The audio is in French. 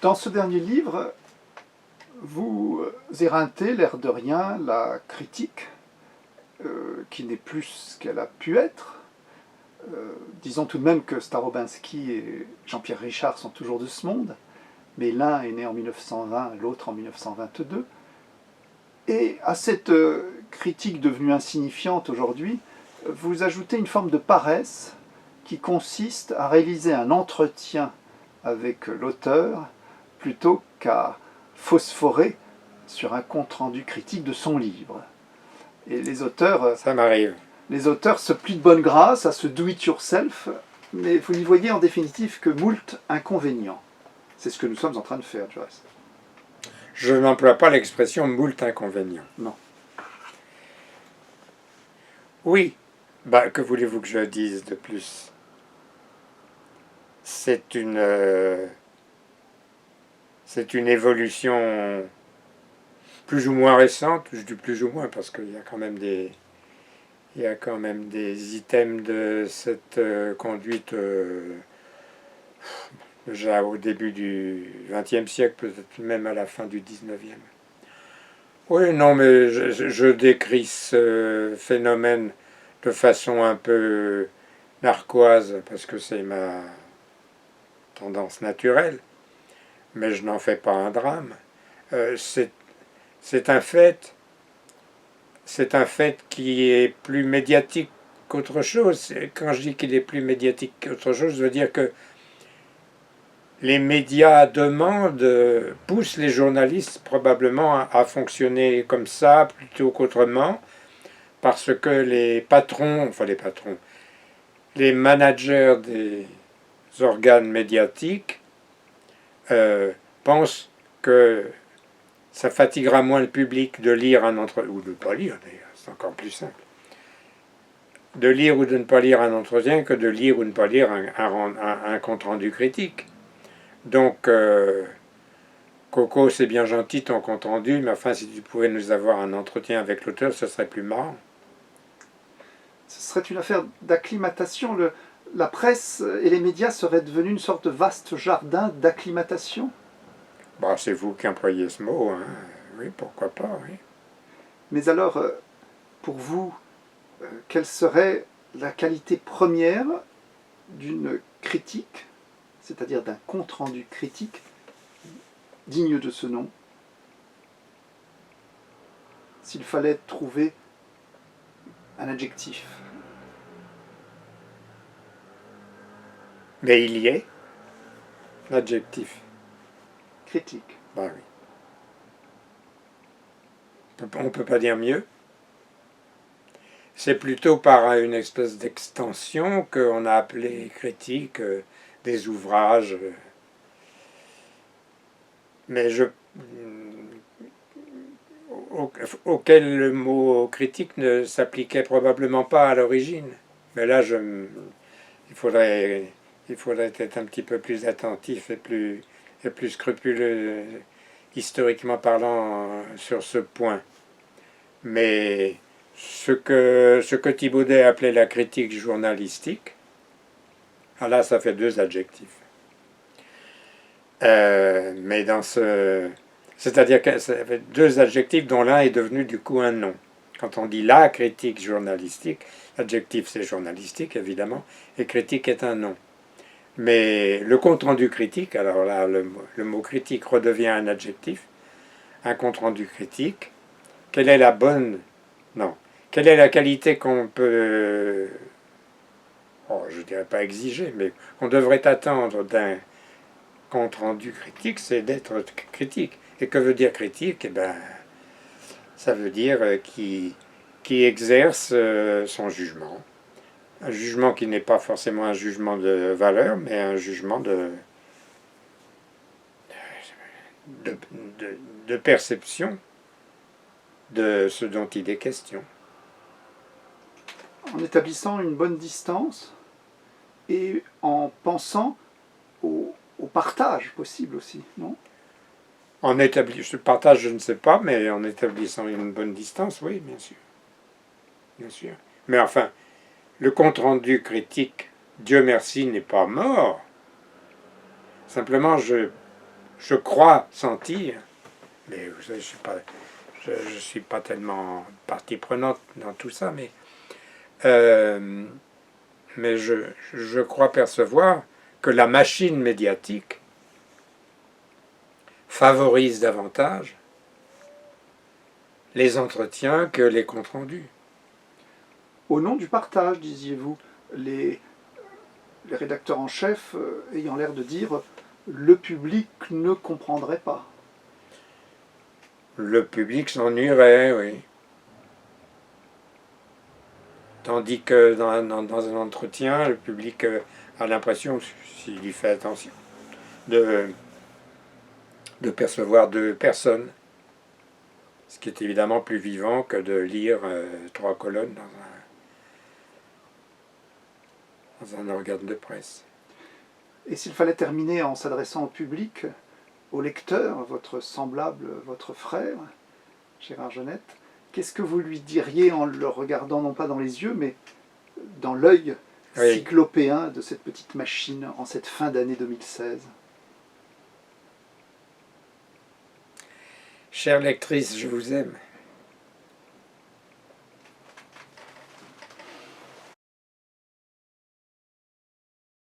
Dans ce dernier livre, vous éreintez, l'air de rien, la critique, qui n'est plus ce qu'elle a pu être. Disons tout de même que Starobinski et Jean-Pierre Richard sont toujours de ce monde, mais l'un est né en 1920, l'autre en 1922. Et à cette critique devenue insignifiante aujourd'hui, vous ajoutez une forme de paresse qui consiste à réaliser un entretien avec l'auteur plutôt qu'à phosphorer sur un compte-rendu critique de son livre. Et les auteurs, ça m'arrive. Les auteurs se plient de bonne grâce à ce do-it-yourself, mais vous n'y voyez en définitive que moult inconvénients. C'est ce que nous sommes en train de faire, Joyce. Je n'emploie pas l'expression moult inconvénients. Non. Oui, que voulez-vous que je dise de plus? C'est une évolution plus ou moins récente. Je dis plus ou moins parce qu'il y a quand même des items de cette conduite déjà au début du XXe siècle, peut-être même à la fin du XIXe. Oui, non, mais je décris ce phénomène de façon un peu narquoise, parce que c'est ma tendance naturelle, mais je n'en fais pas un drame. C'est un fait qui est plus médiatique qu'autre chose. Quand je dis qu'il est plus médiatique qu'autre chose, je veux dire que les médias poussent les journalistes probablement à fonctionner comme ça plutôt qu'autrement, parce que les managers des organes médiatiques pensent que ça fatiguera moins le public de lire un entretien, ou de ne pas lire d'ailleurs, c'est encore plus simple, de lire ou de ne pas lire un entretien que de lire ou de ne pas lire un compte-rendu critique. Donc, Coco, c'est bien gentil ton compte rendu, mais enfin, si tu pouvais nous avoir un entretien avec l'auteur, ce serait plus marrant. Ce serait une affaire d'acclimatation. La presse et les médias seraient devenus une sorte de vaste jardin d'acclimatation. C'est vous qui employez ce mot, hein. Oui, pourquoi pas, oui. Mais alors, pour vous, quelle serait la qualité première d'une critique, c'est-à-dire d'un compte-rendu critique digne de ce nom, s'il fallait trouver un adjectif? Mais il y est, l'adjectif. Critique. Oui. On ne peut pas dire mieux. C'est plutôt par une espèce d'extension qu'on a appelé critique des ouvrages. Mais auquel le mot critique ne s'appliquait probablement pas à l'origine. Mais là, il faudrait être un petit peu plus attentif et plus scrupuleux, historiquement parlant, sur ce point. Mais ce que Thibaudet appelait la critique journalistique, là, ça fait deux adjectifs. Mais c'est-à-dire que ça fait deux adjectifs dont l'un est devenu du coup un nom. Quand on dit la critique journalistique, l'adjectif c'est journalistique évidemment, et critique est un nom. Mais le compte-rendu critique, alors là le mot critique redevient un adjectif, un compte-rendu critique, quelle est la qualité qu'on peut, je dirais pas exiger, mais qu'on devrait attendre d'un compte-rendu critique, c'est d'être critique. Et que veut dire critique? Ça veut dire qui exerce son jugement. Un jugement qui n'est pas forcément un jugement de valeur, mais un jugement de perception de ce dont il est question. En établissant une bonne distance et en pensant au partage possible aussi, non? Je partage, je ne sais pas, mais en établissant une bonne distance, oui, bien sûr. Bien sûr. Mais enfin, le compte-rendu critique, Dieu merci, n'est pas mort. Simplement, je je crois sentir, mais vous savez, je suis pas tellement partie prenante dans tout ça, mais je crois percevoir que la machine médiatique favorise davantage les entretiens que les comptes rendus. Au nom du partage, disiez-vous, les rédacteurs en chef ayant l'air de dire le public ne comprendrait pas. Le public s'ennuierait, oui. Tandis que dans un entretien, le public a l'impression, s'il y fait attention, de percevoir deux personnes. Ce qui est évidemment plus vivant que de lire 3 colonnes dans un organe de presse. Et s'il fallait terminer en s'adressant au public, au lecteur, votre semblable, votre frère, Gérard Genette, qu'est-ce que vous lui diriez en le regardant non pas dans les yeux, mais dans l'œil cyclopéen de cette petite machine en cette fin d'année 2016 ? Chère lectrice, je vous aime.